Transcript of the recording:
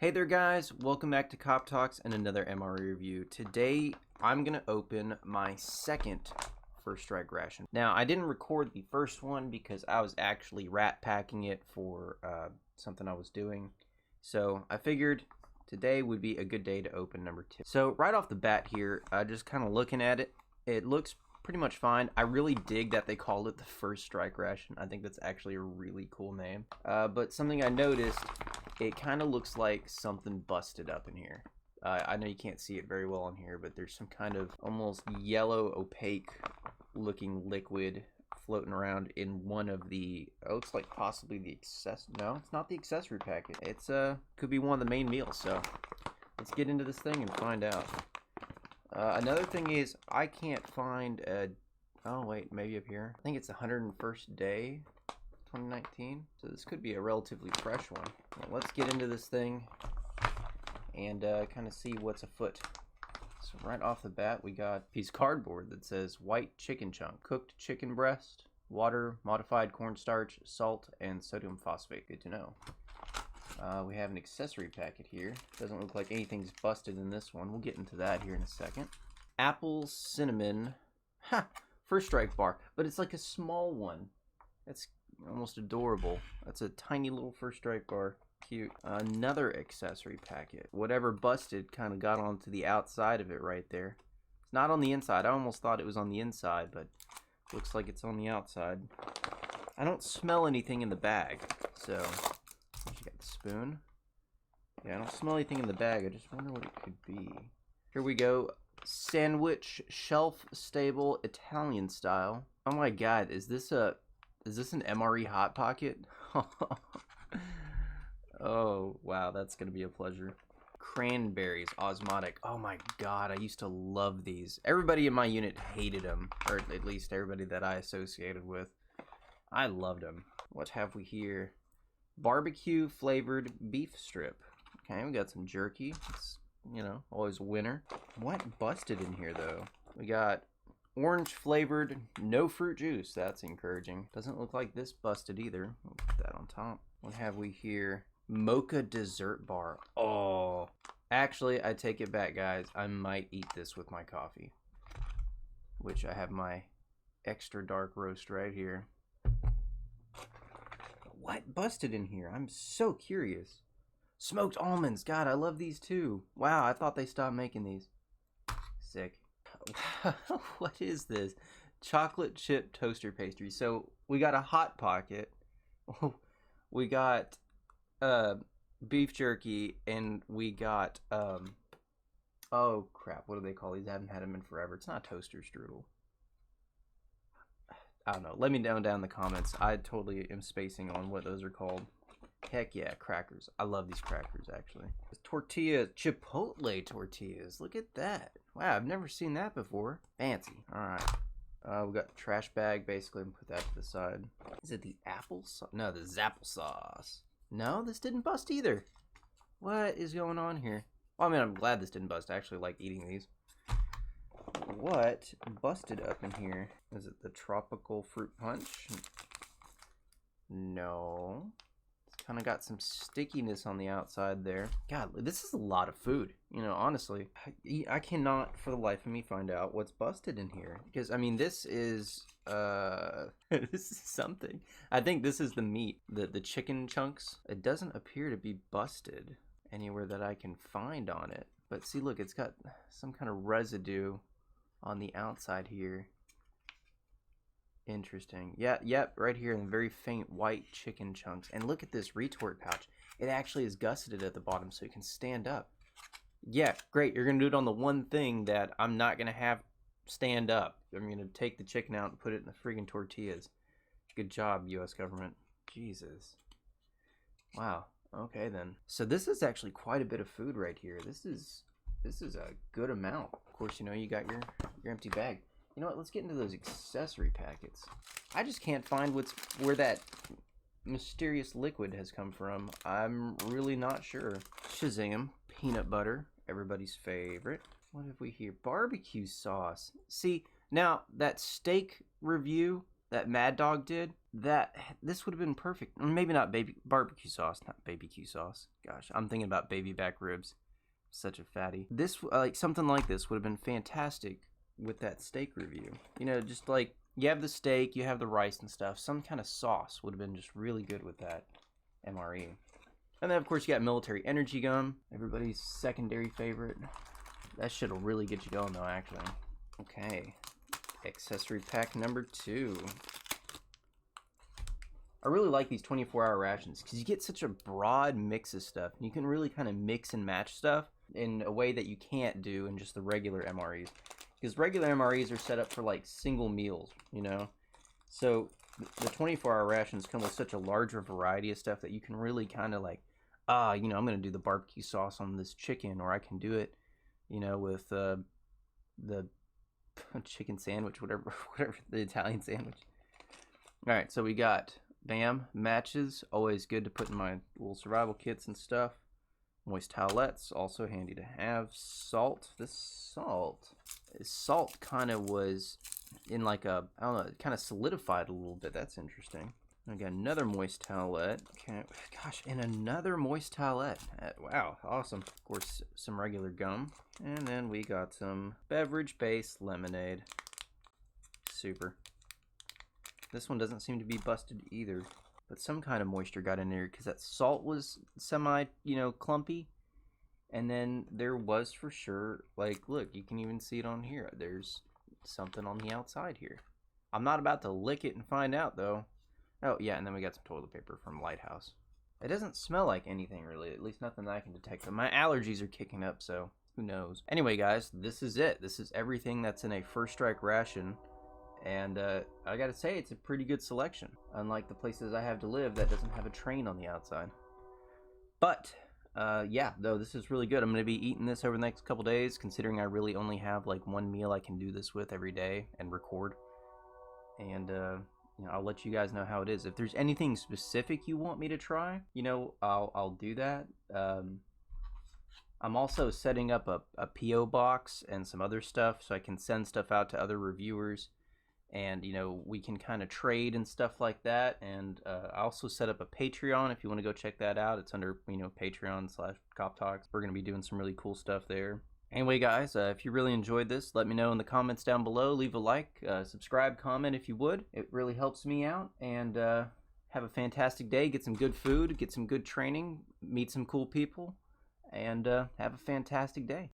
Hey there guys, welcome back to Cop Talks and another MRE review. Today I'm going to open my second First Strike ration. Now I didn't record the first one because I was actually rat packing it for something I was doing. So I figured today would be a good day to open number 2. So right off the bat here, just kind of looking at it, it looks pretty much fine. I really dig that they called it the First Strike ration. I think that's actually a really cool name. But something I noticed, it kind of looks like something busted up in here. I know you can't see it very well on here, but there's some kind of almost yellow opaque looking liquid floating around in one of the, it looks like possibly the no, it's not the accessory packet. It's could be one of the main meals. So let's get into this thing and find out. Another thing is I can't find a, oh wait, maybe up here. I think it's the 101st day 2019, so this could be a relatively fresh one. Well, let's get into this thing and kind of see what's afoot. So right off the bat, we got a piece of cardboard that says white chicken chunk, cooked chicken breast, water, modified cornstarch, salt, and sodium phosphate. Good to know. We have an accessory packet here. Doesn't look like anything's busted in this one. We'll get into that here in a second. Apple cinnamon, First Strike bar, but it's like a small one. That's almost adorable. That's a tiny little First Strike bar. Cute. Another accessory packet. Whatever busted kind of got onto the outside of it right there. It's not on the inside. I almost thought it was on the inside, but looks like it's on the outside. I don't smell anything in the bag, so you got the spoon. Yeah, I don't smell anything in the bag. I just wonder what it could be. Here we go. Sandwich, shelf stable, Italian style. Oh my god, is this an MRE Hot Pocket? Oh, wow, that's going to be a pleasure. Cranberries, osmotic. Oh my god, I used to love these. Everybody in my unit hated them, or at least everybody that I associated with. I loved them. What have we here? Barbecue flavored beef strip. Okay, we got some jerky. It's, you know, always a winner. What busted in here, though? We got orange flavored, no fruit juice. That's encouraging. Doesn't look like this busted either. We'll put that on top. What have we here? Mocha dessert bar. Oh, actually, I take it back, guys. I might eat this with my coffee, which I have my extra dark roast right here. What busted in here? I'm so curious. Smoked almonds. God, I love these too. Wow, I thought they stopped making these. Sick. What is this? Chocolate chip toaster pastry. So we got a Hot Pocket. We got beef jerky, and we got oh crap, what do they call these? I haven't had them in forever. It's not toaster strudel. I don't know. Let me know down in the comments. I totally am spacing on what those are called. Heck yeah, crackers. I love these crackers, actually. Tortillas, chipotle tortillas. Look at that. Wow, I've never seen that before. Fancy. All right. We got the trash bag, basically, and put that to the side. Is it the apple sauce? No, the zapple sauce. No, this didn't bust either. What is going on here? Well, I mean, I'm glad this didn't bust. I actually like eating these. What busted up in here? Is it the tropical fruit punch? No. It's kind of got some stickiness on the outside there. God, this is a lot of food. You know, honestly, I cannot for the life of me find out what's busted in here. Because, I mean, this is, this is something. I think this is the meat, the chicken chunks. It doesn't appear to be busted anywhere that I can find on it. But see, look, it's got some kind of residue on the outside here. Interesting. Yeah, yep, right here in very faint white chicken chunks. And look at this retort pouch. It actually is gusseted at the bottom so it can stand up. Yeah, great. You're going to do it on the one thing that I'm not going to have stand up. I'm going to take the chicken out and put it in the friggin' tortillas. Good job, U.S. government. Jesus. Wow. Okay, then. So this is actually quite a bit of food right here. This is a good amount. Of course, you know, you got your empty bag. You know what? Let's get into those accessory packets. I just can't find where that mysterious liquid has come from. I'm really not sure. Shazam. Peanut butter. Everybody's favorite. What have we here? Barbecue sauce. See, now that steak review, that Mad Dog did, this would have been perfect. Maybe not barbecue sauce, not BBQ sauce. Gosh, I'm thinking about baby back ribs. Such a fatty. This like something like this would have been fantastic with that steak review. You know, just like you have the steak, you have the rice and stuff. Some kind of sauce would have been just really good with that MRE. And then of course you got military energy gum, everybody's secondary favorite. That shit'll really get you going though, actually. Okay, accessory pack number 2. I really like these 24-hour rations because you get such a broad mix of stuff. And you can really kind of mix and match stuff in a way that you can't do in just the regular MREs. Because regular MREs are set up for like single meals, you know? So the 24-hour rations come with such a larger variety of stuff that you can really kind of like, you know, I'm going to do the barbecue sauce on this chicken, or I can do it, you know, with the chicken sandwich, whatever the Italian sandwich. All right, so we got bam, matches, always good to put in my little survival kits and stuff. Moist towelettes, also handy to have. Salt. This salt kind of was in like a, I don't know, it kind of solidified a little bit. That's interesting. I got another moist towelette. Okay, gosh, and another moist towelette. Wow, awesome. Of course, some regular gum. And then we got some beverage-based lemonade. Super. This one doesn't seem to be busted either. But some kind of moisture got in there because that salt was semi, you know, clumpy. And then there was for sure, like, look, you can even see it on here. There's something on the outside here. I'm not about to lick it and find out, though. Oh, yeah, and then we got some toilet paper from Lighthouse. It doesn't smell like anything, really. At least nothing that I can detect. But my allergies are kicking up, so who knows. Anyway, guys, this is it. This is everything that's in a First Strike ration. And I gotta say, it's a pretty good selection. Unlike the places I have to live that doesn't have a train on the outside. But, yeah, though, this is really good. I'm gonna be eating this over the next couple days, considering I really only have like one meal I can do this with every day and record. And, you know, I'll let you guys know how it is. If there's anything specific you want me to try, you know, I'll do that. I'm also setting up a P.O. box and some other stuff so I can send stuff out to other reviewers. And, you know, we can kind of trade and stuff like that. And I also set up a Patreon if you want to go check that out. It's under, you know, Patreon/Cop Talks. We're going to be doing some really cool stuff there. Anyway, guys, if you really enjoyed this, let me know in the comments down below. Leave a like, subscribe, comment if you would. It really helps me out. And have a fantastic day. Get some good food, get some good training, meet some cool people, and have a fantastic day.